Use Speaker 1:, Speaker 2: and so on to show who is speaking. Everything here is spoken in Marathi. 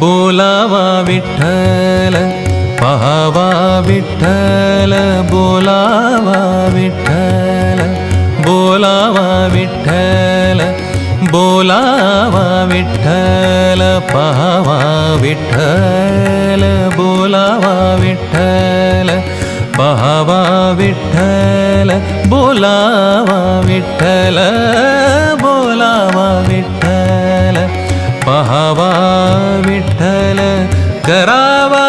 Speaker 1: बोलावा विठ्ठल पाहावा विठ्ठल बोलावा विठ्ठल बोलावा विठ्ठल बोलावा विठ्ठल पाहावा विठ्ठल बोलावा विठ्ठल पाहावा विठ्ठल बोलावा विठ्ठल बोलावा विठ्ठल पाहावा विठ्ठल करावा